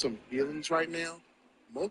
some feelings right now. Mo-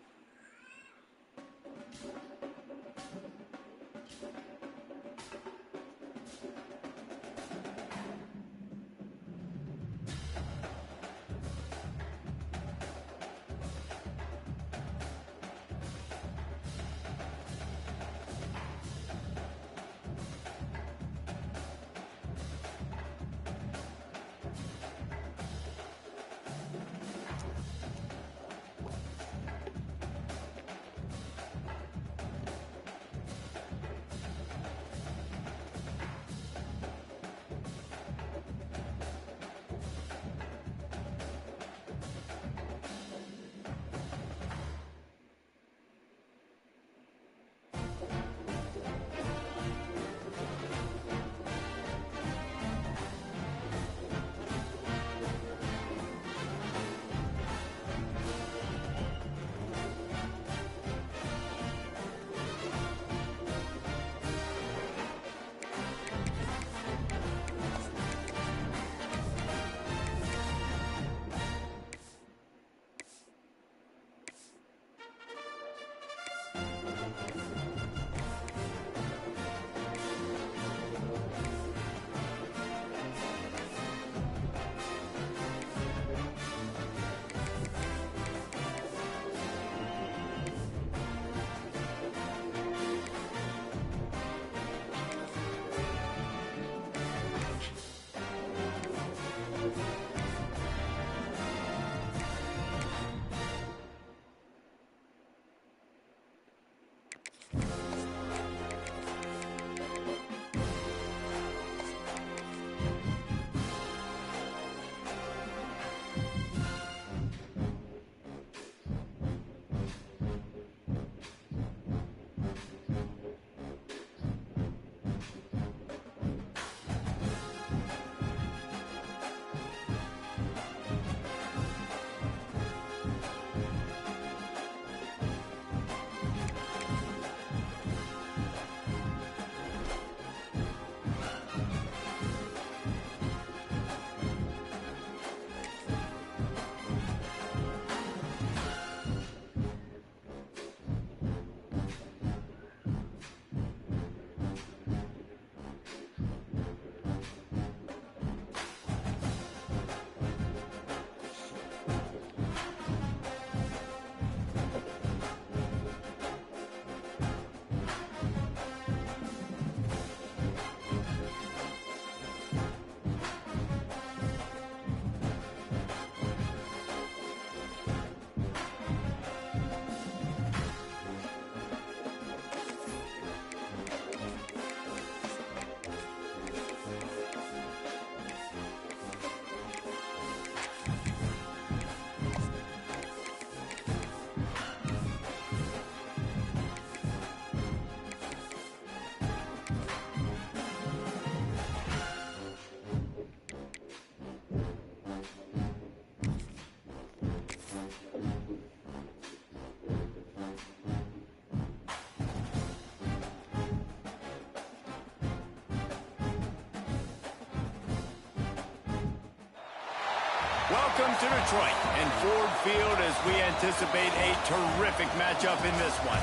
Welcome to Detroit and Ford Field as we anticipate a terrific matchup in this one.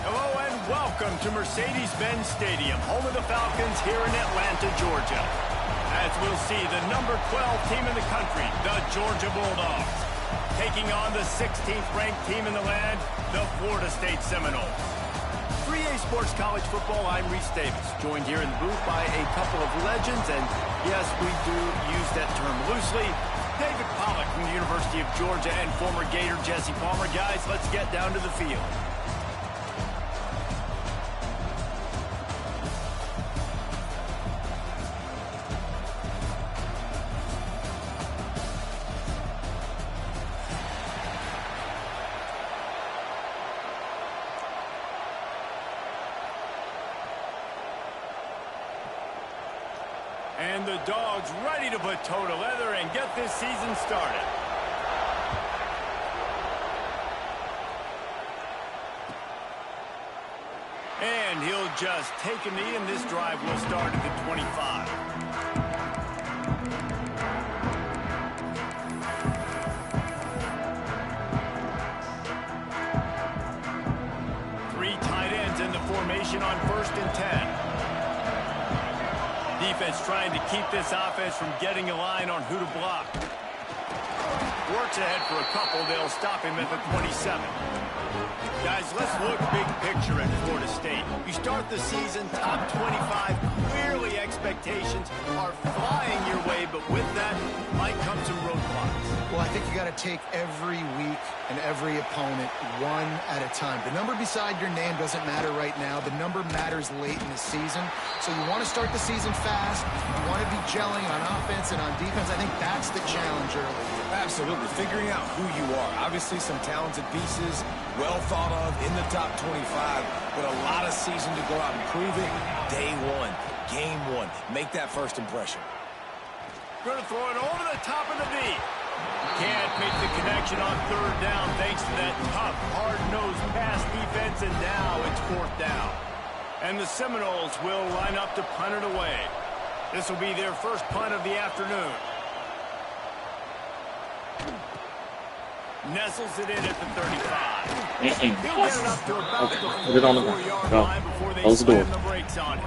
Hello and welcome to Mercedes-Benz Stadium, home of the Falcons here in Atlanta, Georgia. As we'll see the number 12 team in the country, the Georgia Bulldogs, taking on the 16th ranked team in the land, the Florida State Seminoles. 3A Sports College Football, I'm Reese Davis, joined here in the booth by a couple of legends, and yes, we do use that term loosely. David Pollack from the University of Georgia and former Gator Jesse Palmer. Guys, let's get down to the field. And the Dogs ready to put toe to leather and get this season started. And he'll just take a knee, and this drive will start at the 25. formation on 1st and 10. Defense trying to keep this offense from getting a line on who to block. Works ahead for a couple. They'll stop him at the 27. Guys, let's look big picture at Florida State. You start the season top 25. Clearly expectations are flying your way, but with that might come some roadblocks. Well, I think you got to take every week and every opponent one at a time. The number beside your name doesn't matter right now. The number matters late in the season. So you want to start the season fast. You want to be gelling on offense and on defense. I think that's the challenge early. Absolutely. Figuring out who you are. Obviously, some talented pieces, well thought of in the top 25, but a lot of season to go out and prove it. Day one, game one. Make that first impression. Going to throw it over the top of the knee. Can't make the connection on 3rd down thanks to that tough, hard-nosed pass defense, and now it's 4th down. And the Seminoles will line up to punt it away. This will be their first punt of the afternoon. Nestles it in at the 35. He'll get it up to about the 44-yard line before they slam the brakes on it.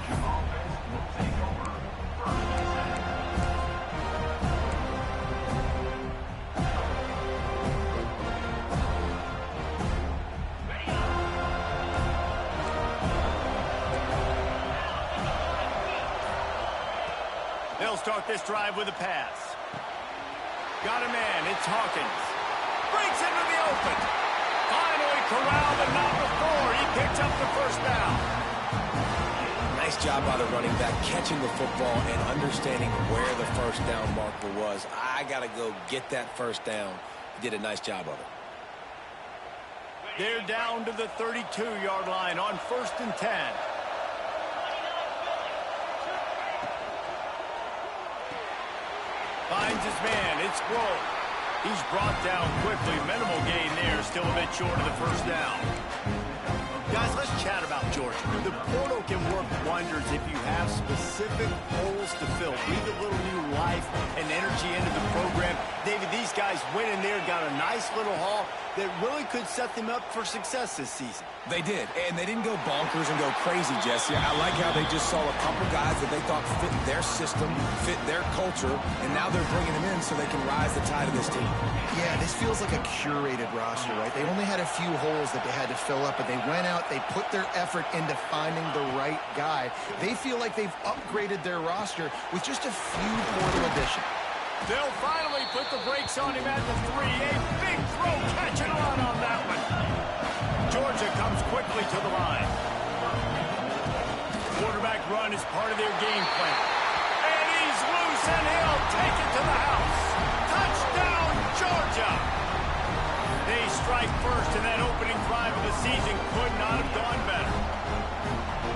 They'll start this drive with a pass. Got a man, it's Hawkins. Breaks into the open. Finally corralled and not before. He picks up the 1st down. Nice job by the running back catching the football and understanding where the 1st down marker was. I got to go get that 1st down. He did a nice job of it. They're down to the 32-yard line on 1st and 10. Finds his man. It's Grove. He's brought down quickly. Minimal gain there. Still a bit short of the 1st down. Guys, let's chat about Georgia. The portal can work wonders if you have specific holes to fill. Breathe a little new life and energy into the program. David, these guys went in there, got a nice little haul that really could set them up for success this season. They did, and they didn't go bonkers and go crazy, Jesse. I like how they just saw a couple guys that they thought fit their system, fit their culture, and now they're bringing them in so they can rise the tide of this team. Yeah, this feels like a curated roster, right? They only had a few holes that they had to fill up, but they went out, they put their effort into finding the right guy. They feel like they've upgraded their roster with just a few portal additions. They'll finally put the brakes on him at the 3. A big throw, catch and run on that one. Georgia comes quickly to the line. Quarterback run is part of their game plan. And he's loose, and he'll take it to the house. Touchdown, Georgia! They strike first, and that opening drive of the season could not have gone better.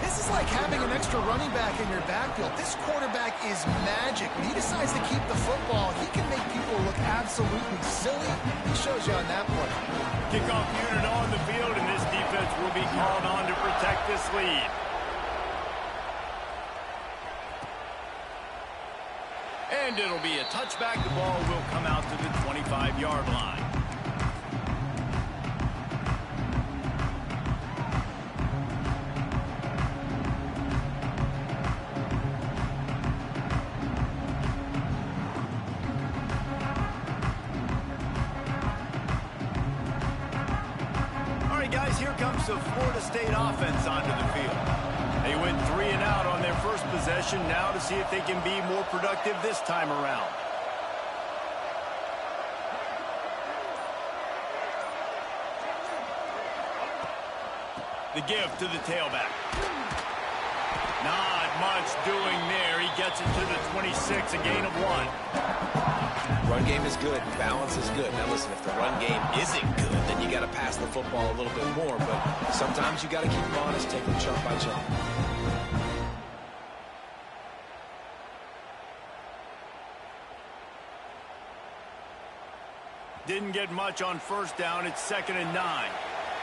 This is like having an extra running back in your backfield. This quarterback is magic. When he decides to keep the football, he can make people look absolutely silly. He shows you on that play. Kickoff unit on the field, and this defense will be called on to protect this lead. And it'll be a touchback. The ball will come out to the 25-yard line. Guys, here comes the Florida State offense onto the field. They went 3 and out on their first possession, now to see if they can be more productive this time around. The give to the tailback. Not much doing there. He gets it to the 26, a gain of 1. Run game is good. Balance is good. Now, listen, if the run game isn't good, then you got to pass the football a little bit more. But sometimes you got to keep them honest, take them chunk by chunk. Didn't get much on 1st down. It's 2nd and 9.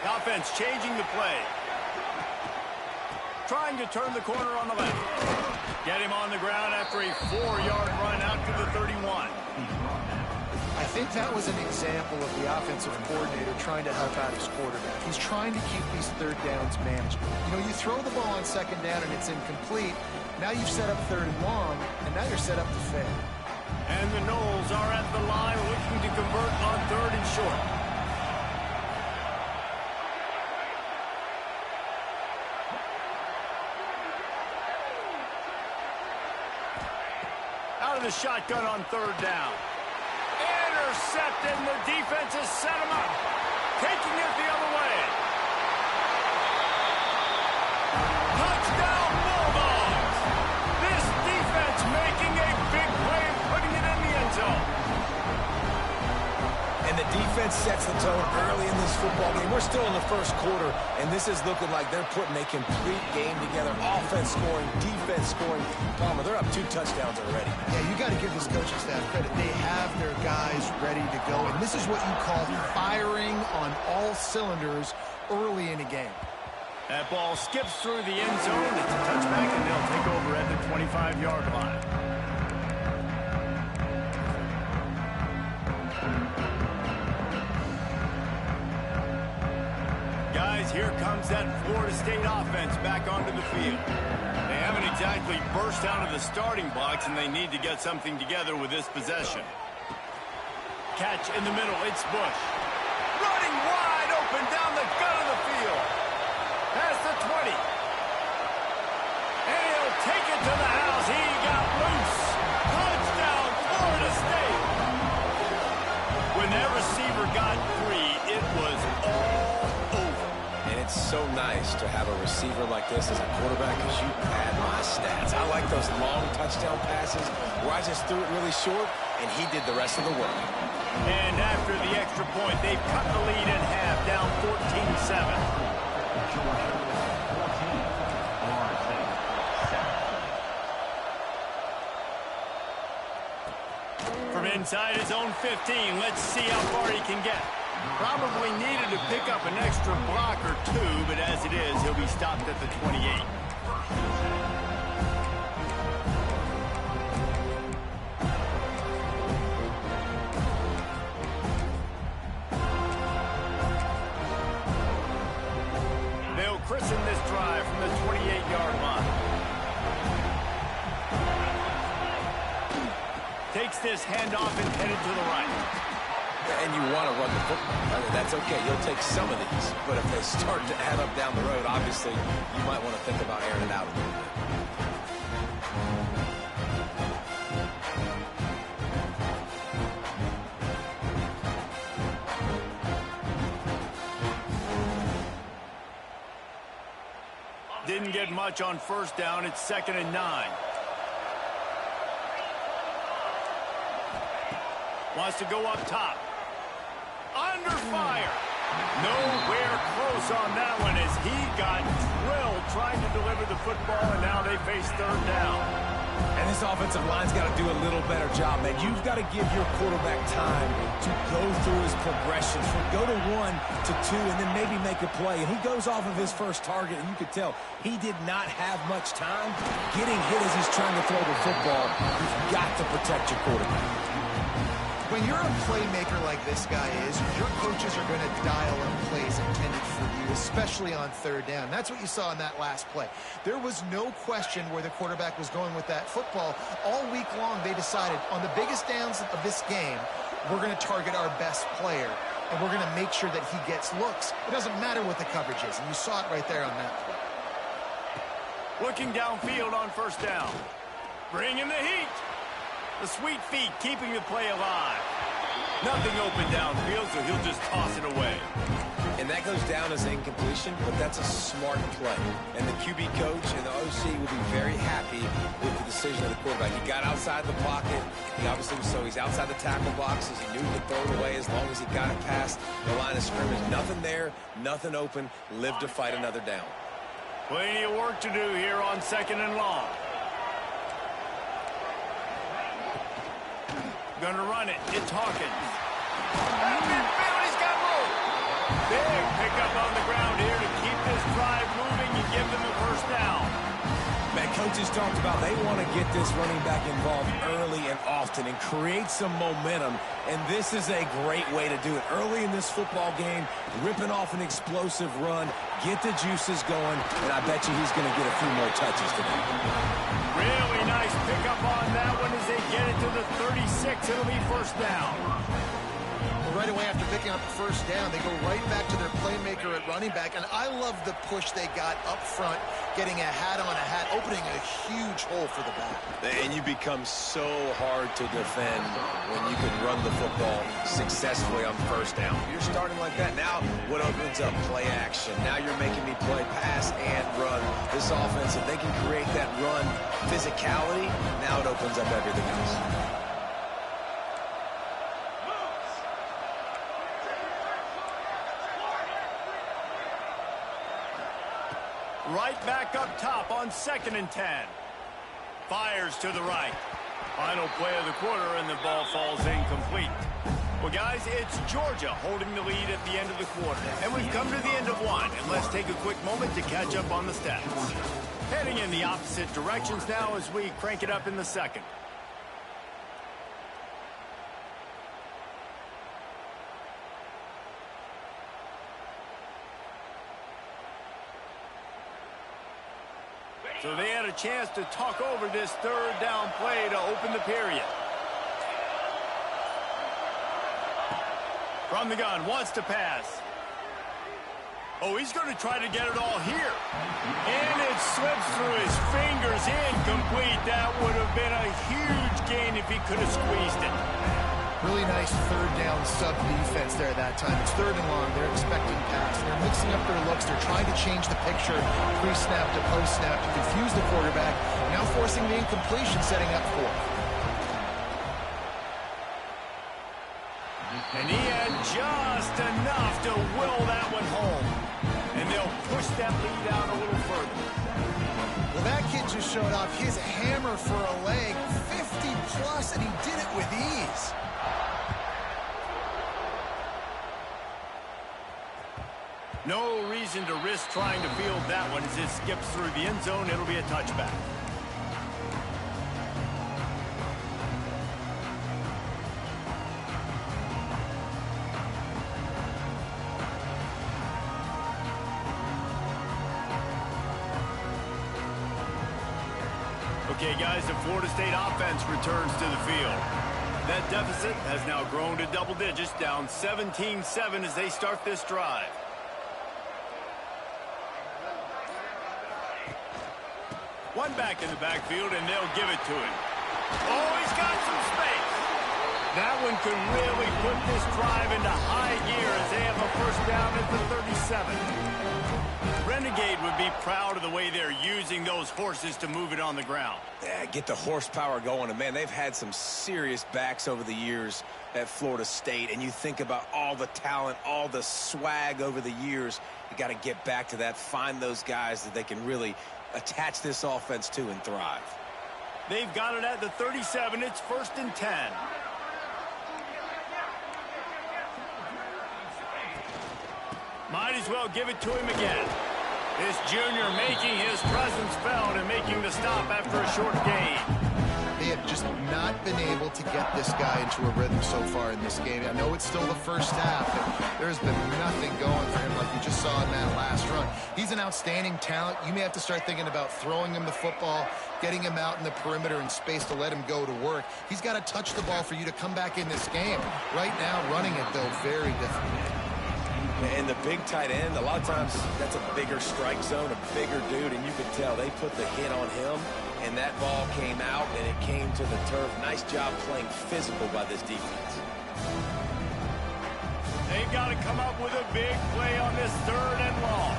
The offense changing the play. Trying to turn the corner on the left. Get him on the ground after a 4-yard run out to the 31. I think that was an example of the offensive coordinator trying to help out his quarterback. He's trying to keep these third downs manageable. You know, you throw the ball on second down and it's incomplete. Now you've set up third and long, and now you're set up to fail. And the Noles are at the line looking to convert on third and short. Out of the shotgun on third down. Intercepted, and the defense has set him up. Taking it the other way. Touchdown, Bulldogs! This defense making a big play and putting it in the end zone. And the defense sets the tone early in this football game. We're still in the first quarter, and this is looking like they're putting a complete game together. Offense scoring, defense scoring. Palmer, they're up 2 touchdowns already. Yeah, you got to give this coaching staff credit. They have their guys ready to go, and this is what you call firing on all cylinders early in a game. That ball skips through the end zone. It's a touchback, and they'll take over at the 25-yard line. Guys, here comes that Florida State offense back onto the field. They haven't exactly burst out of the starting blocks, and they need to get something together with this possession. Catch in the middle. It's Bush. Running wide open down the gut of the field. Past the 20. And he'll take it to the house. He got loose. Touchdown, Florida State. When that receiver got free, it was all over. And it's so nice to have a receiver like this as a quarterback because you pad my stats. I like those long touchdown passes where I just threw it really short, and he did the rest of the work. And after the extra point, they've cut the lead in half, down 14-7. From inside his own 15, let's see how far he can get. Probably needed to pick up an extra block or 2, but as it is, he'll be stopped at the 28. They'll christen this drive from the 28-yard line. Takes this handoff and headed to the right. And you want to run the football. That's okay. You'll take some of these. But if they start to add up down the road, obviously, you might want to think about airing it out a little bit. Didn't get much on first down. It's 2nd and 9. Wants to go up top. Under fire. Nowhere close on that one as he got drilled trying to deliver the football, and now they face third down. And this offensive line's got to do a little better job, man. You've got to give your quarterback time to go through his progressions. From go to 1 to 2 and then maybe make a play. And he goes off of his first target, and you could tell he did not have much time getting hit as he's trying to throw the football. You've got to protect your quarterback. When you're a playmaker like this guy is, your coaches are going to dial up plays intended for you, especially on third down. That's what you saw in that last play. There was no question where the quarterback was going with that football. All week long, they decided on the biggest downs of this game, we're going to target our best player, and we're going to make sure that he gets looks. It doesn't matter what the coverage is, and you saw it right there on that play. Looking downfield on first down. Bringing the heat. The sweet feet keeping the play alive. Nothing open downfield, so he'll just toss it away. And that goes down as an incompletion, but that's a smart play. And the QB coach and the OC will be very happy with the decision of the quarterback. He got outside the pocket. He obviously was, so he's outside the tackle boxes. He knew he could throw it away as long as he got it past the line of scrimmage. Nothing there, nothing open. Live to fight another down. Plenty of work to do here on 2nd and long. Gonna run it. It's Hawkins. He's got room. Big pickup on the ground here to keep this drive moving and give them a first down. Man, coaches talked about they want to get this running back involved early and often and create some momentum, and this is a great way to do it. Early in this football game, ripping off an explosive run, get the juices going, and I bet you he's going to get a few more touches today. Really nice pickup on that one as they get it to the 36. It'll be first down. Right away after picking up the first down, they go right back to their playmaker at running back, and I love the push they got up front, getting a hat on a hat, opening a huge hole for the back. And you become so hard to defend when you can run the football successfully on first down. You're starting like that. Now what opens up? Play action. Now you're making me play pass and run. This offense, if they can create that run physicality, now it opens up everything else. Right back up top on 2nd and 10. Fires to the right. Final play of the quarter, and the ball falls incomplete. Well, guys, it's Georgia holding the lead at the end of the quarter. And we've come to the end of one. And let's take a quick moment to catch up on the stats. Heading in the opposite directions now as we crank it up in the second. So they had a chance to talk over this third down play to open the period. From the gun, wants to pass. Oh, he's going to try to get it all here. And it slips through his fingers, incomplete. That would have been a huge gain if he could have squeezed it. Really nice third down sub defense there that time. It's 3rd and long. They're expecting pass. They're mixing up their looks. They're trying to change the picture pre-snap to post-snap to confuse the quarterback. Now forcing the incompletion, setting up 4th. And he had just enough to will that one home. And they'll push that lead out a little further. Well, that kid just showed off his hammer for a leg, 50-plus, and he did it with ease. No reason to risk trying to field that one as it skips through the end zone. It'll be a touchback. Okay, guys, the Florida State offense returns to the field. That deficit has now grown to double digits, down 17-7 as they start this drive. One back in the backfield, and they'll give it to him. Oh, he's got some space. That one could really put this drive into high gear as they have a first down at the 37. Renegade would be proud of the way they're using those horses to move it on the ground. Yeah, get the horsepower going. And, man, they've had some serious backs over the years at Florida State. And you think about all the talent, all the swag over the years. You got to get back to that, find those guys that they can really attach this offense to and thrive. They've got it at the 37. It's 1st and 10. Might as well give it to him again. This junior making his presence felt and making the stop after a short gain. They have just not been able to get this guy into a rhythm so far in this game. I know it's still the first half, and there's been nothing going for him like you just saw in that last run. He's an outstanding talent. You may have to start thinking about throwing him the football, getting him out in the perimeter in space to let him go to work. He's got to touch the ball for you to come back in this game. Right now, running it, though, very difficult. And the big tight end, a lot of times that's a bigger strike zone, a bigger dude, and you could tell they put the hit on him, and that ball came out, and it came to the turf. Nice job playing physical by this defense. They've got to come up with a big play on this 3rd and long.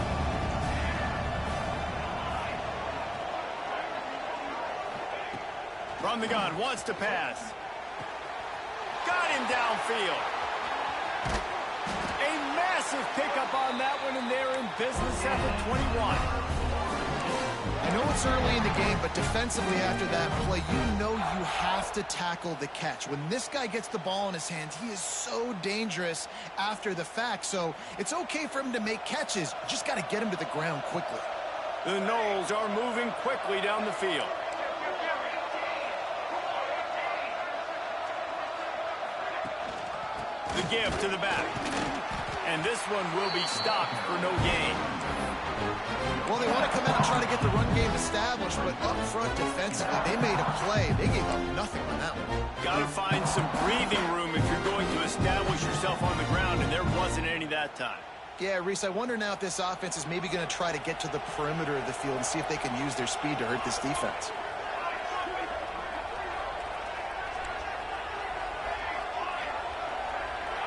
From the gun, wants to pass. Got him downfield. A massive pickup on that one, and they're in business at the 21. I know it's early in the game, but defensively after that play, you know you have to tackle the catch. When this guy gets the ball in his hands, he is so dangerous after the fact. So it's okay for him to make catches. You just got to get him to the ground quickly. The Noles are moving quickly down the field. The give to the back. And this one will be stopped for no gain. Well, they want to come out and try to get the run game established, but up front defensively, they made a play. They gave up nothing on that one. Got to find some breathing room if you're going to establish yourself on the ground, and there wasn't any that time. Yeah, Reese, I wonder now if this offense is maybe going to try to get to the perimeter of the field and see if they can use their speed to hurt this defense.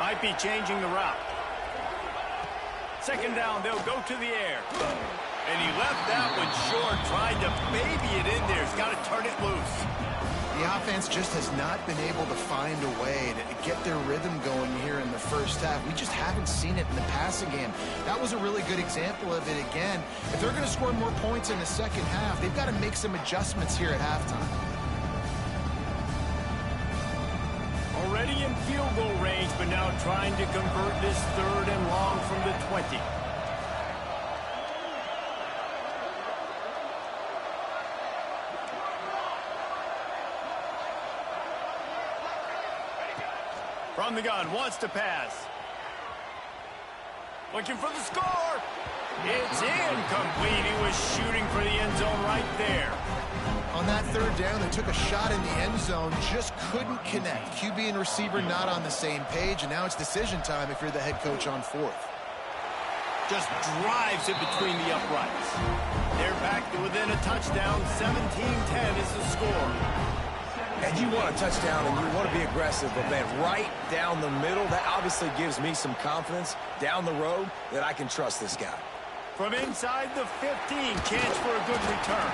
Might be changing the route. Second down, they'll go to the air. And he left that one short, tried to baby it in there. He's got to turn it loose. The offense just has not been able to find a way to get their rhythm going here in the first half. We just haven't seen it in the passing game. That was a really good example of it again. If they're going to score more points in the second half, they've got to make some adjustments here at halftime. Already in field goal range, but now trying to convert this third and long from the 20. From the gun, wants to pass. Looking for the score. It's incomplete. He was shooting for the end zone right there. On that third down, they took a shot in the end zone, just couldn't connect. QB and receiver not on the same page, and now it's decision time if you're the head coach on fourth. Just drives it between the uprights. They're back to within a touchdown. 17-10 is the score. And you want a touchdown and you want to be aggressive, but man, right down the middle, that obviously gives me some confidence down the road that I can trust this guy. From inside the 15, chance for a good return.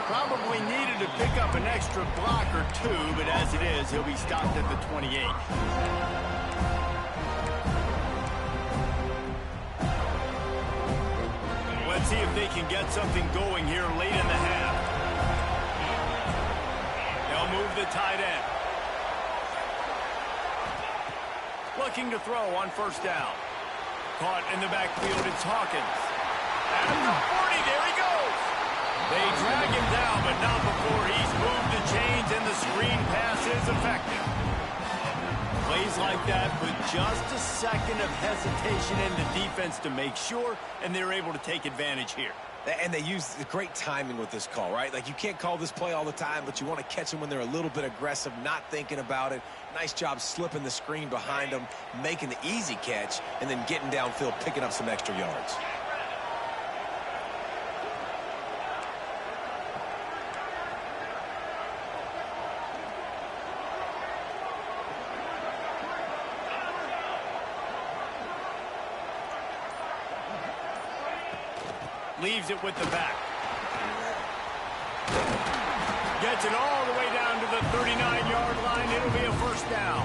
Probably needed to pick up an extra block or two, but as it is, he'll be stopped at the 28. Let's see if they can get something going here late in the half. They'll move the tight end. Looking to throw on first down. Caught in the backfield, it's Hawkins. At the 40, there he goes. They drag him down, but not before he's moved the chains and the screen pass is effective. Plays like that with just a second of hesitation in the defense to make sure, and they're able to take advantage here. And they use the great timing with this call, right? Like, you can't call this play all the time, but you want to catch them when they're a little bit aggressive, not thinking about it. Nice job slipping the screen behind them, making the easy catch, and then getting downfield, picking up some extra yards. Leaves it with the back. Gets it all the way down to the 39-yard line. It'll be a first down.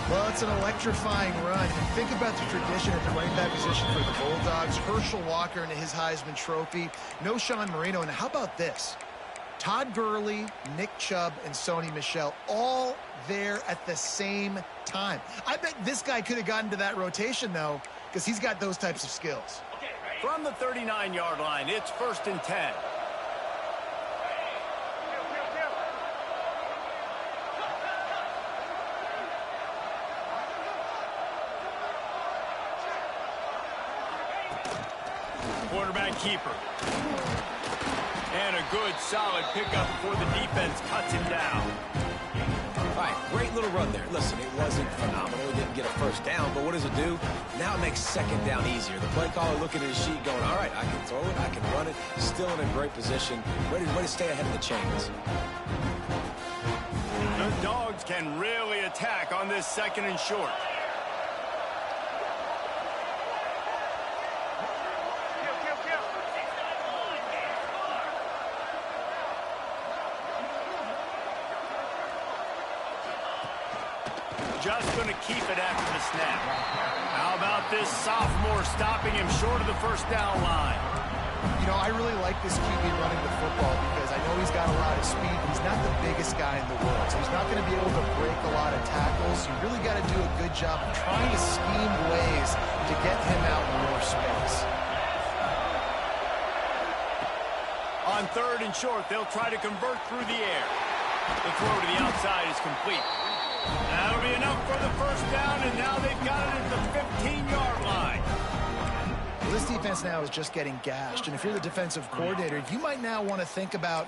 Well, it's an electrifying run. Think about the tradition at the running back position for the Bulldogs. Herschel Walker and his Heisman Trophy. No Sean Marino. And how about this? Todd Gurley, Nick Chubb, and Sony Michel all there at the same time. I bet this guy could have gotten to that rotation, though, because he's got those types of skills. From the 39-yard line, it's 1st and 10. Quarterback keeper. And a good, solid pickup before the defense cuts him down. All right, great little run there. Listen, it wasn't phenomenal. He didn't get a first down, but what does it do? Now it makes second down easier. The play caller looking at his sheet going, all right, I can throw it, I can run it. Still in a great position, ready to stay ahead of the chains. The Dogs can really attack on this 2nd and short. Just going to keep it after the snap. How about this sophomore stopping him short of the first down line? You know, I really like this QB running the football because I know he's got a lot of speed, but he's not the biggest guy in the world. So he's not going to be able to break a lot of tackles. You really got to do a good job of trying to scheme ways to get him out in more space. 3rd and short. They'll try to convert through the air. The throw to the outside is complete. That'll be enough for the first down, and now they've got it at the 15-yard line. Well, this defense now is just getting gashed, and if you're the defensive coordinator, you might now want to think about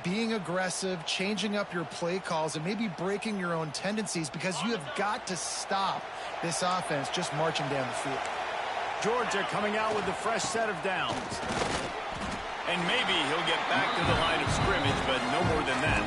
being aggressive, changing up your play calls, and maybe breaking your own tendencies, because you have got to stop this offense just marching down the field. Georgia coming out with a fresh set of downs. And maybe he'll get back to the line of scrimmage, but no more than that.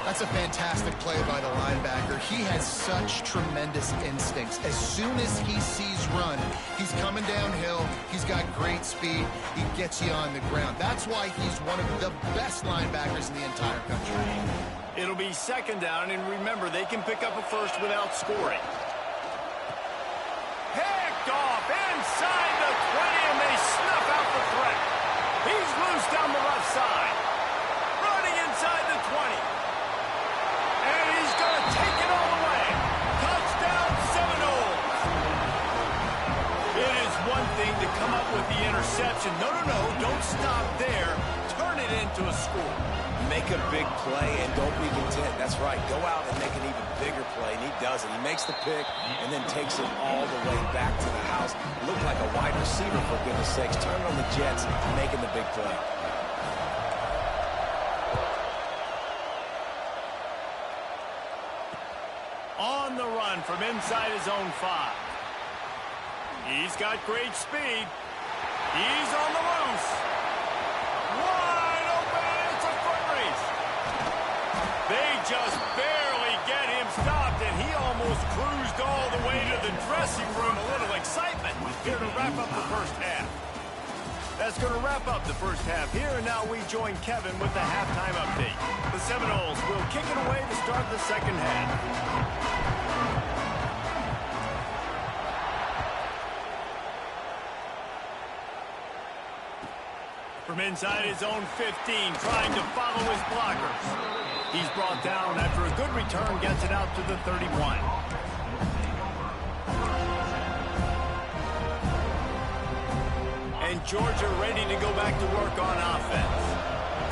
That's a fantastic play by the linebacker. He has such tremendous instincts. As soon as he sees run, he's coming downhill. He's got great speed. He gets you on the ground. That's why he's one of the best linebackers in the entire country. It'll be 2nd down, and remember, they can pick up a first without scoring. Picked off inside the 20, and they snuff out the threat. He's loose down the left side. Running inside the 20. And he's going to take it all the way. Touchdown, Seminoles. It is one thing to come up with the interception. No, don't stop there. Turn it into a score. Make a big play and don't be content. That's right. Go out and make an even bigger play, and he does it. He makes the pick and then takes it all the way back to the house. Looked like a wide receiver, for goodness sakes. Turning on the Jets, making the big play. On the run from inside his own 5. He's got great speed. He's on the loose. Wide open. It's a foot race. They just barely get him stopped, and he almost cruised all the way to the dressing room. A little excitement here to wrap up the first half. That's going to wrap up the first half here, and now we join Kevin with the halftime update. The Seminoles will kick it away to start the second half. From inside his own 15, trying to follow his blockers. He's brought down after a good return, gets it out to the 31. And Georgia ready to go back to work on offense.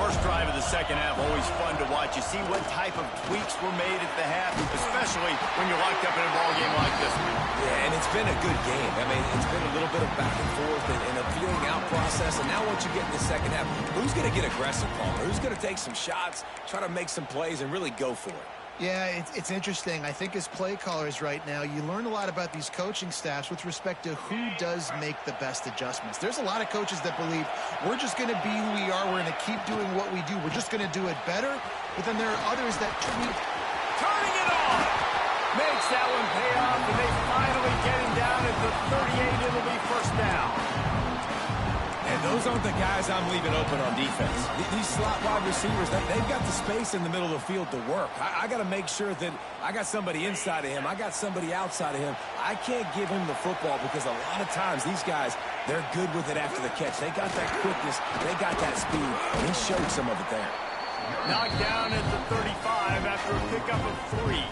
First drive of the second half, always fun to watch. You see what type of tweaks were made at the half, especially when you're locked up in a ball game like this one. Yeah, and it's been a good game. I mean, it's been a little bit of back and forth and a feeling out process. And now once you get in the second half, who's going to get aggressive, Palmer? Who's going to take some shots, try to make some plays, and really go for it? Yeah, it's interesting. I think as play callers right now, you learn a lot about these coaching staffs with respect to who does make the best adjustments. There's a lot of coaches that believe we're just going to be who we are. We're going to keep doing what we do. We're just going to do it better. But then there are others that tweak. Turning it on. Makes that one pay off, and they finally get him down at the 38. It'll be first down. And those aren't the guys I'm leaving open on defense. These slot wide receivers, they've got the space in the middle of the field to work. I got to make sure that I got somebody inside of him. I got somebody outside of him. I can't give him the football because a lot of times these guys, they're good with it after the catch. They got that quickness. They got that speed. And he showed some of it there. Knocked down at the 35 after a pickup of 3.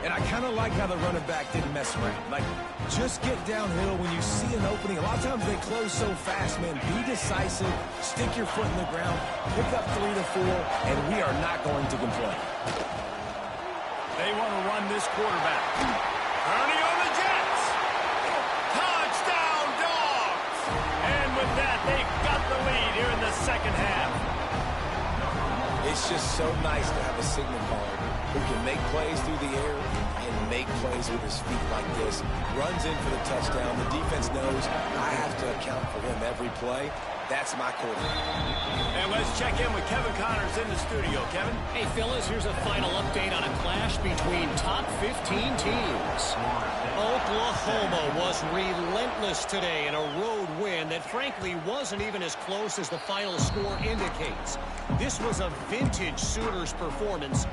And I kind of like how the running back didn't mess around. Like, just get downhill when you see an opening. A lot of times they close so fast, man. Be decisive, stick your foot in the ground, pick up 3 to 4, and we are not going to complain. They want to run this quarterback. Turning on the Jets. Touchdown, Dogs! And with that, they've got the lead here in the second half. It's just so nice to have a signal caller who can make plays through the air and make plays with his feet like this. Runs in for the touchdown. The defense knows I have to account for him every play. That's my quarterback. And let's check in with Kevin Connors in the studio. Kevin? Hey, fellas, here's a final update on a clash between top 15 teams. Oklahoma was relentless today in a road win that frankly wasn't even as close as the final score indicates. This was a vintage Sooners performance,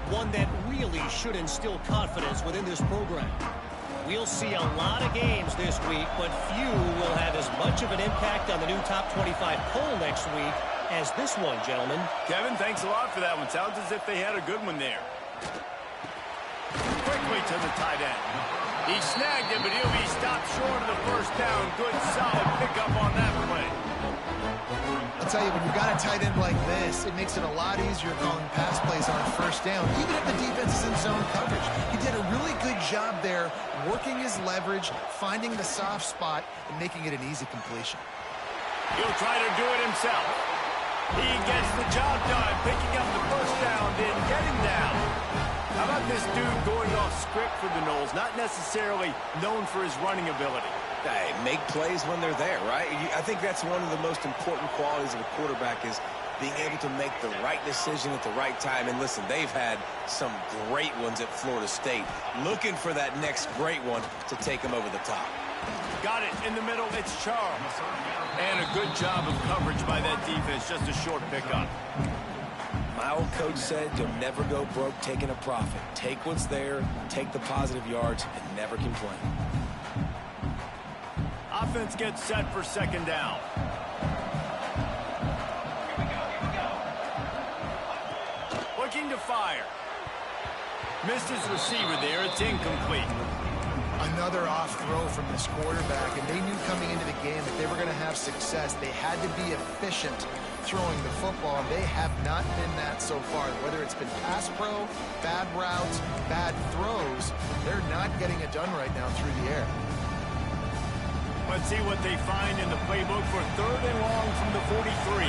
one that really should instill confidence within this program. We'll see a lot of games this week, but few will have as much of an impact on the new top 25 poll next week as this one, gentlemen. Kevin, thanks a lot for that one. Sounds as if they had a good one there. Quickly to the tight end. He snagged it, but he'll be stopped short of the first down. Good, solid pickup on that play. I'll tell you, when you've got a tight end like this, it makes it a lot easier calling pass plays on first down, even if the defense is in zone coverage. He did a really good job there, working his leverage, finding the soft spot, and making it an easy completion. He'll try to do it himself. He gets the job done, picking up the first down, then getting down. How about this dude going off script for the Noles, not necessarily known for his running ability? Hey, make plays when they're there, right? I think that's one of the most important qualities of a quarterback is being able to make the right decision at the right time. And listen, they've had some great ones at Florida State. Looking for that next great one to take them over the top. Got it in the middle. It's Charles. And a good job of coverage by that defense. Just a short pickup. My old coach said you'll never go broke taking a profit. Take what's there, take the positive yards, and never complain. Offense gets set for second down. Looking to fire. Missed his receiver there. It's incomplete. Another off throw from this quarterback, and they knew coming into the game that they were going to have success. They had to be efficient throwing the football, and they have not been that so far. Whether it's been pass pro, bad routes, bad throws, they're not getting it done right now through the air. Let's see what they find in the playbook for third and long from the 43.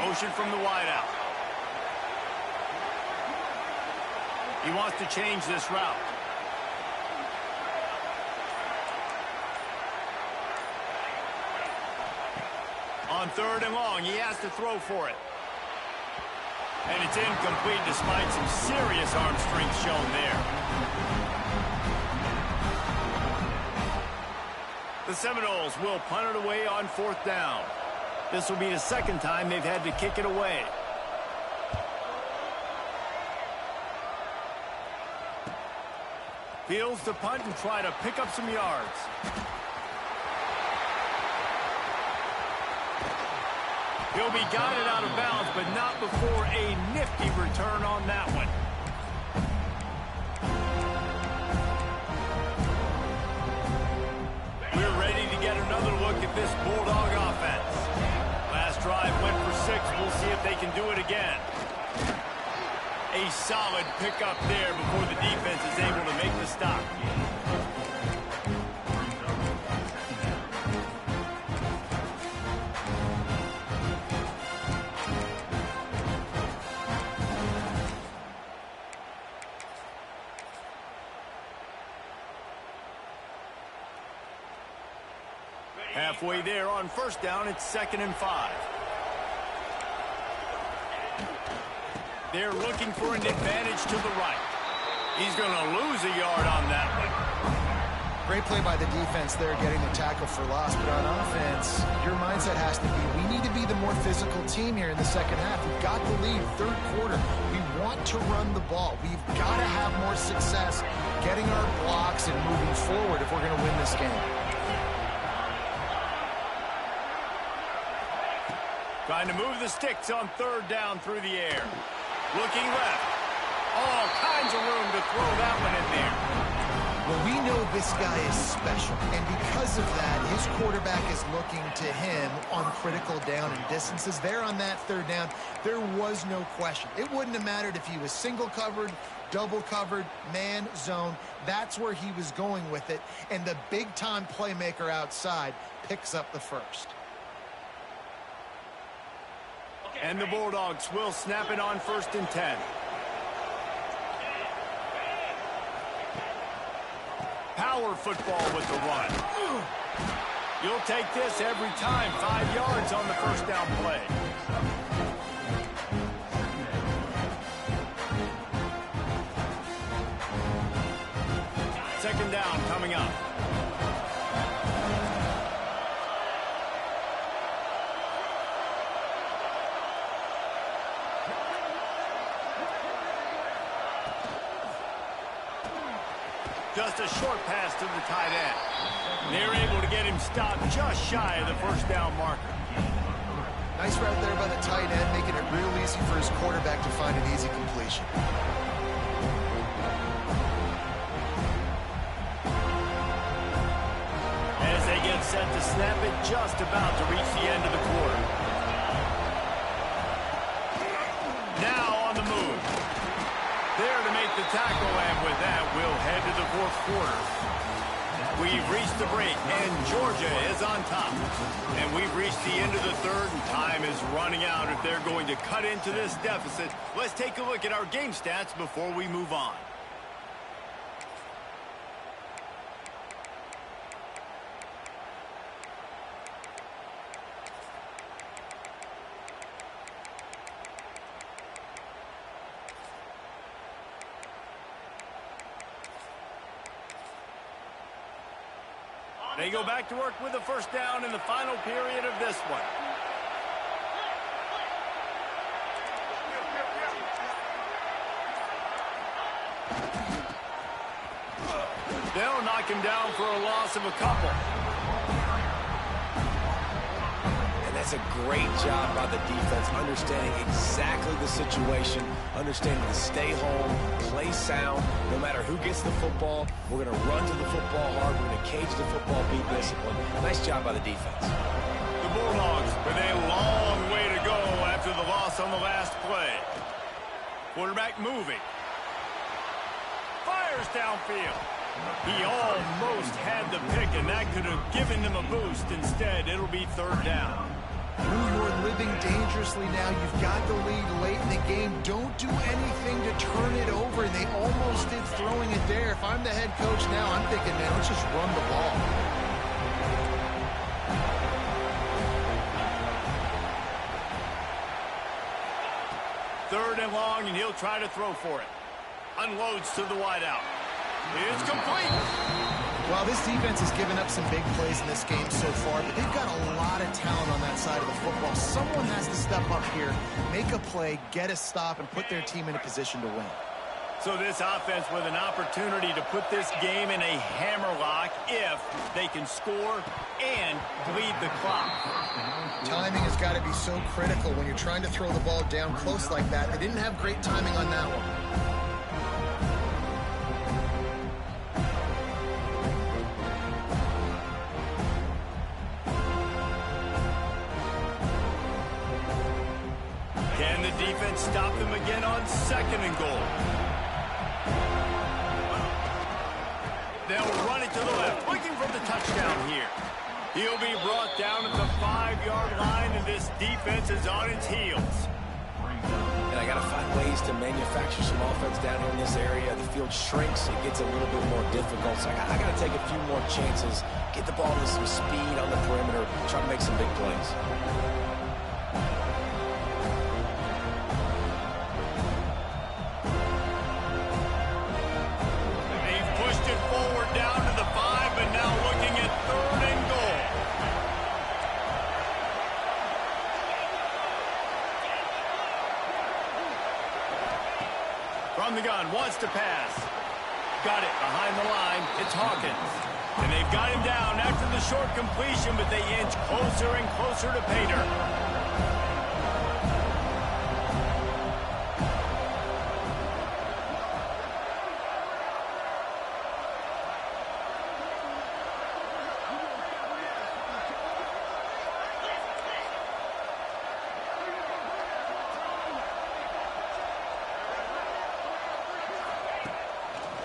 Motion from the wideout. He wants to change this route. On third and long, he has to throw for it. And it's incomplete despite some serious arm strength shown there. The Seminoles will punt it away on fourth down. This will be the second time they've had to kick it away. Fields to punt and try to pick up some yards. He'll be guided out of bounds, but not before a nifty return on that one. We're ready to get another look at this Bulldog offense. Last drive went for 6. We'll see if they can do it again. A solid pickup there before the defense is able to make the stop. Halfway there on first down, it's 2nd and 5. They're looking for an advantage to the right. He's going to lose a yard on that one. Great play by the defense there, getting the tackle for loss. But on offense, your mindset has to be, we need to be the more physical team here in the second half. We've got the lead, third quarter. We want to run the ball. We've got to have more success getting our blocks and moving forward if we're going to win this game. Trying to move the sticks on third down through the air. Looking left. All kinds of room to throw that one in there. Well, we know this guy is special, and because of that, his quarterback is looking to him on critical down and distances. There on that third down, there was no question. It wouldn't have mattered if he was single covered, double covered, man, zone. That's where he was going with it, and the big-time playmaker outside picks up the first. And the Bulldogs will snap it on 1st and 10. Power football with the run. You'll take this every time. 5 yards on the first down play. Second down coming up. Just a short pass to the tight end. They're able to get him stopped just shy of the first down marker. Nice route there by the tight end, making it real easy for his quarterback to find an easy completion. set to snap it, just about to reach the end of the quarter. Now on the move. There to make the tackle, and with that, we'll head to the fourth quarter. We've reached the break, and Georgia is on top. And we've reached the end of the third, and time is running out if they're going to cut into this deficit. Let's take a look at our game stats before we move on. They go back to work with the first down in the final period of this one. They'll knock him down for a loss of a couple. And that's a great job by the defense, understanding exactly the situation, understanding to stay home, play sound. No matter who gets the football, we're going to run to the football hard. We're going to cage the football, be disciplined. Nice job by the defense. The Bulldogs with a long way to go after the loss on the last play. Quarterback moving. Fires downfield. He almost had the pick, and that could have given them a boost. Instead, it'll be third down. You're living dangerously now. You've got the lead late in the game. Don't do anything to turn it over. And they almost did throwing it there. If I'm the head coach now, I'm thinking, man, let's just run the ball. Third and long, and he'll try to throw for it. Unloads to the wideout. It's complete. Well, this defense has given up some big plays in this game so far, but they've got a lot of talent on that side of the football. Someone has to step up here, make a play, get a stop, and put their team in a position to win. So this offense with an opportunity to put this game in a hammerlock if they can score and bleed the clock. Timing has got to be so critical when you're trying to throw the ball down close like that. They didn't have great timing on that one. Can the defense stop them again on second and goal? They'll run it to the left, looking for the touchdown here. He'll be brought down at the 5-yard line, and this defense is on its heels. And I got to find ways to manufacture some offense down here in this area. The field shrinks. It gets a little bit more difficult. So I got to take a few more chances, get the ball to some speed on the perimeter, try to make some big plays. Down to the 5, but now looking at third and goal. From the gun, wants to pass. Got it behind the line. It's Hawkins. And they've got him down after the short completion, but they inch closer and closer to pay dirt.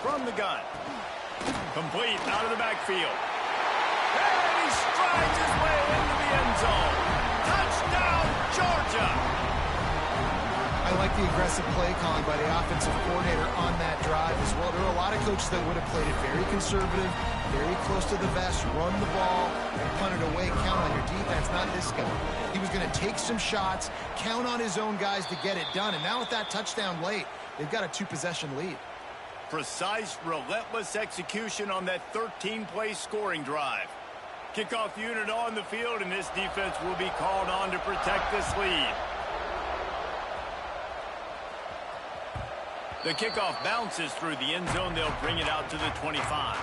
From the gun. Complete out of the backfield. And he strides his way into the end zone. Touchdown, Georgia! I like the aggressive play calling by the offensive coordinator on that drive as well. There are a lot of coaches that would have played it very conservative, very close to the vest, run the ball, and punt it away, count on your defense. Not this guy. He was going to take some shots, count on his own guys to get it done. And now with that touchdown late, they've got a 2-possession lead. Precise, relentless execution on that 13-play scoring drive. Kickoff unit on the field, and this defense will be called on to protect this lead. The kickoff bounces through the end zone. They'll bring it out to the 25.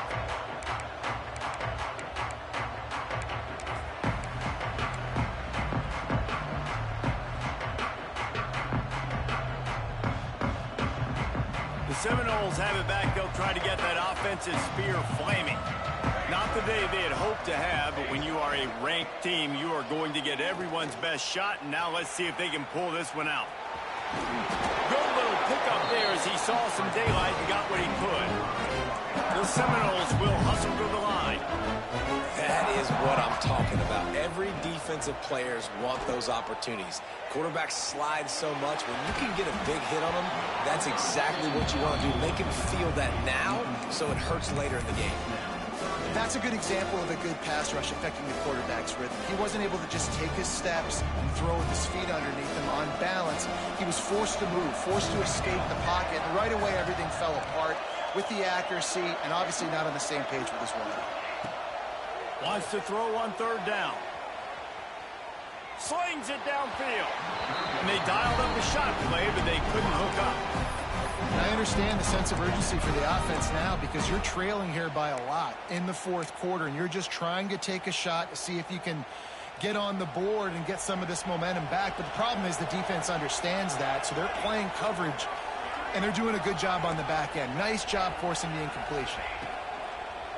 The Seminoles have it back. They'll try to get that offensive spear flaming. Not the day they had hoped to have, but when you are a ranked team, you are going to get everyone's best shot, and now let's see if they can pull this one out. Good little pickup there as he saw some daylight and got what he could. The Seminoles will hustle to the line. That is what I'm talking about. Every defensive players want those opportunities. Quarterbacks slide so much. When you can get a big hit on them, that's exactly what you want to do. Make him feel that now so it hurts later in the game. That's a good example of a good pass rush affecting the quarterback's rhythm. He wasn't able to just take his steps and throw with his feet underneath him on balance. He was forced to move, forced to escape the pocket, and right away everything fell apart with the accuracy and obviously not on the same page with his running. Wants to throw on third down. Slings it downfield. And they dialed up a shot play, but they couldn't hook up. And I understand the sense of urgency for the offense now because you're trailing here by a lot in the fourth quarter, and you're just trying to take a shot to see if you can get on the board and get some of this momentum back. But the problem is the defense understands that, so they're playing coverage, and they're doing a good job on the back end. Nice job forcing the incompletion.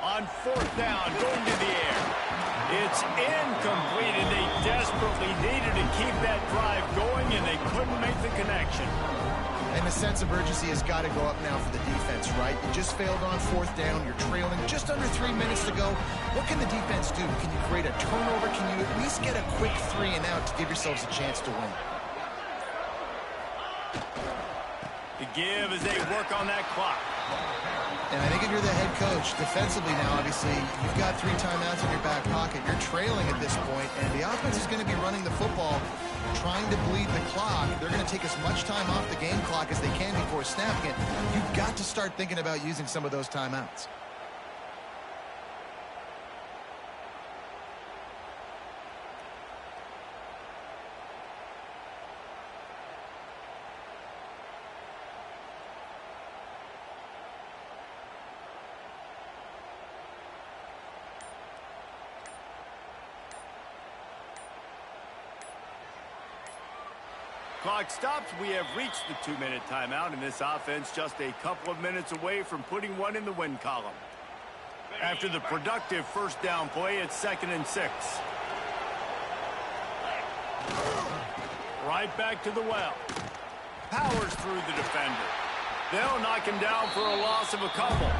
On fourth down, going to the air. It's incomplete, and they desperately needed to keep that drive going, and they couldn't make the connection. And the sense of urgency has got to go up now for the defense, right? You just failed on fourth down. You're trailing just under 3 minutes to go. What can the defense do? Can you create a turnover? Can you at least get a quick 3 and out to give yourselves a chance to win? The give as they work on that clock. And I think if you're the head coach, defensively now, obviously, you've got 3 timeouts in your back pocket. You're trailing at this point, and the offense is going to be running the football, trying to bleed the clock. They're going to take as much time off the game clock as they can before snapping it. You've got to start thinking about using some of those timeouts. Clock stops. We have reached the 2-minute timeout, and this offense just a couple of minutes away from putting one in the win column. After the productive first down play, it's 2nd and 6. Right back to the well. Powers through the defender. They'll knock him down for a loss of a couple.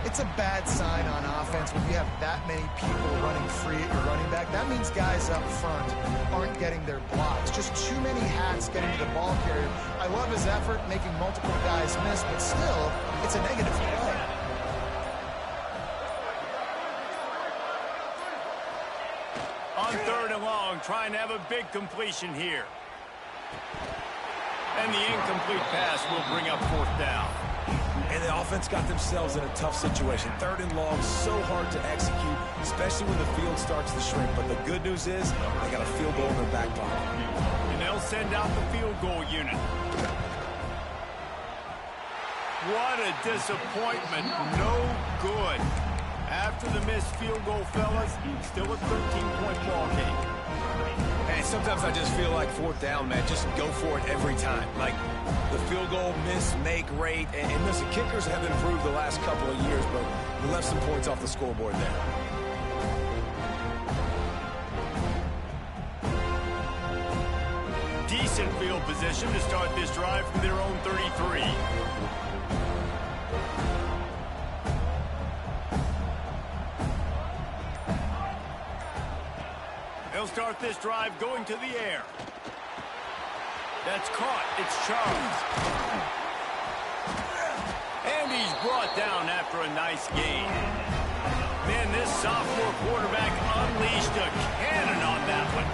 It's a bad sign on offense when you have that many people running free at your running back. That means guys up front aren't getting their blocks. Just too many hats getting to the ball carrier. I love his effort, making multiple guys miss, but still, it's a negative play. On 3rd and long, trying to have a big completion here. And the incomplete pass will bring up 4th down. And the offense got themselves in a tough situation. 3rd and long, so hard to execute, especially when the field starts to shrink. But the good news is they got a field goal in their back pocket. And they'll send out the field goal unit. What a disappointment. No good. After the missed field goal, fellas, still a 13-point ball game. And sometimes I just feel like 4th down, man, just go for it every time. Like the field goal, miss, make, rate. And listen, kickers have improved the last couple of years, but we left some points off the scoreboard there. Decent field position to start this drive from their own 33. They'll start this drive going to the air. That's caught. It's Charles. And he's brought down after a nice gain. Man, this sophomore quarterback unleashed a cannon on that one.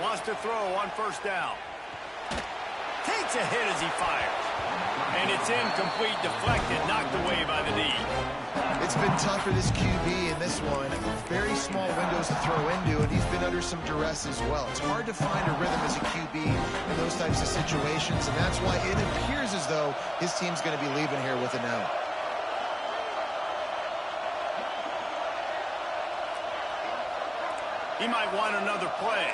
Wants to throw on 1st down. Takes a hit as he fires. And it's incomplete, deflected, knocked away by the knee. It's been tough for this QB in this one. Very small windows to throw into, and he's been under some duress as well. It's hard to find a rhythm as a QB in those types of situations, and that's why it appears as though his team's going to be leaving here with an L. He might want another play.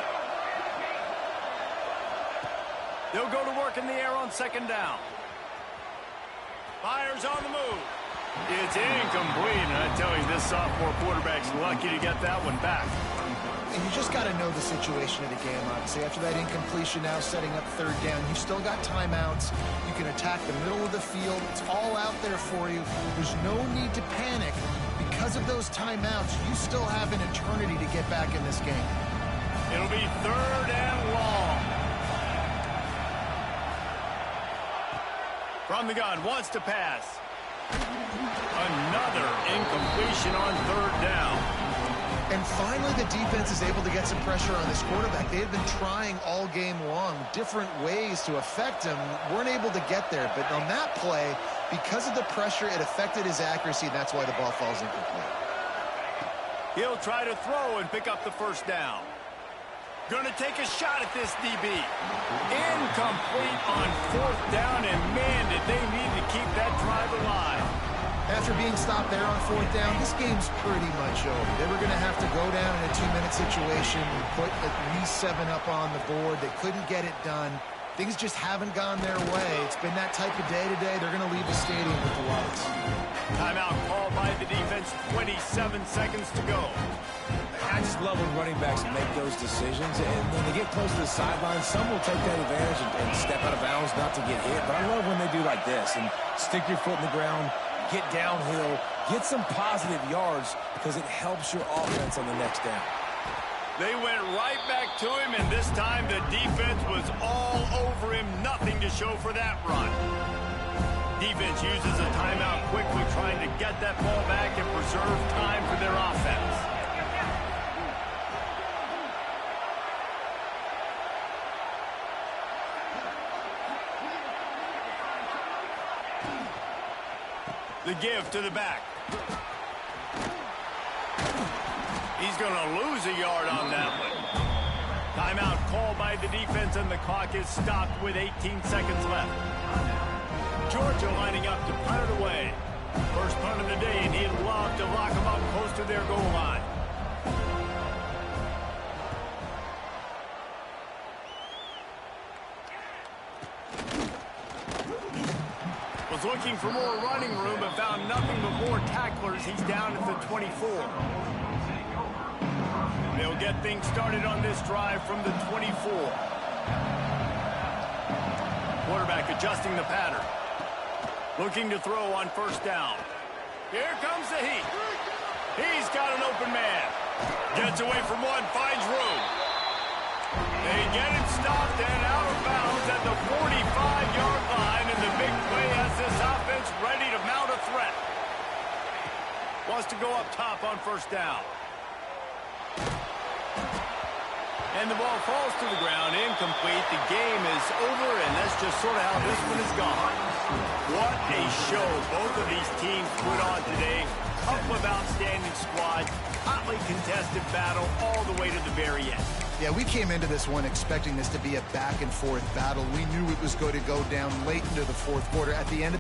They'll go to work in the air on second down. Fires on the move. It's incomplete, and I tell you, this sophomore quarterback's lucky to get that one back. And you just got to know the situation of the game, obviously. After that incompletion, now setting up third down, you've still got timeouts. You can attack the middle of the field. It's all out there for you. There's no need to panic. Because of those timeouts, you still have an eternity to get back in this game. It'll be third and long. From the gun, wants to pass. Another incompletion on third down. And finally, the defense is able to get some pressure on this quarterback. They had been trying all game long, different ways to affect him. Weren't able to get there. But on that play, because of the pressure, it affected his accuracy, and that's why the ball falls incomplete. He'll try to throw and pick up the first down. Going to take a shot at this DB. Incomplete on fourth down, and man, did they need to keep that drive alive. After being stopped there on fourth down, this game's pretty much over. They were going to have to go down in a 2-minute situation and put at least 7 up on the board. They couldn't get it done. Things just haven't gone their way. It's been that type of day today. They're going to leave the stadium with the lights. Timeout called by the defense, 27 seconds to go. I just love when running backs make those decisions, and when they get close to the sideline, some will take that advantage and step out of bounds not to get hit. But I love when they do like this and stick your foot in the ground, get downhill, get some positive yards, because it helps your offense on the next down. They went right back to him, and this time the defense was all over him. Nothing to show for that run. Defense uses a timeout quickly, trying to get that ball back and preserve time for their offense. The give to the back. He's going to lose a yard on that one. Timeout called by the defense, and the clock is stopped with 18 seconds left. Georgia lining up to punt it away. First punt of the day, and he'd love to lock them up close to their goal line. Was looking for more running room, but found nothing but more tacklers. He's down at the 24. They'll get things started on this drive from the 24. Quarterback adjusting the pattern. Looking to throw on first down. Here comes the heat. He's got an open man. Gets away from one, finds room. They get him stopped and out of bounds at the 45-yard line, and the big play has this offense ready to mount a threat. Wants to go up top on first down. And the ball falls to the ground, incomplete. The game is over, and that's just sort of how this one is gone. What a show both of these teams put on today. Couple of outstanding squads, hotly contested battle all the way to the very end. Yeah, we came into this one expecting this to be a back-and-forth battle. We knew it was going to go down late into the fourth quarter. At the end of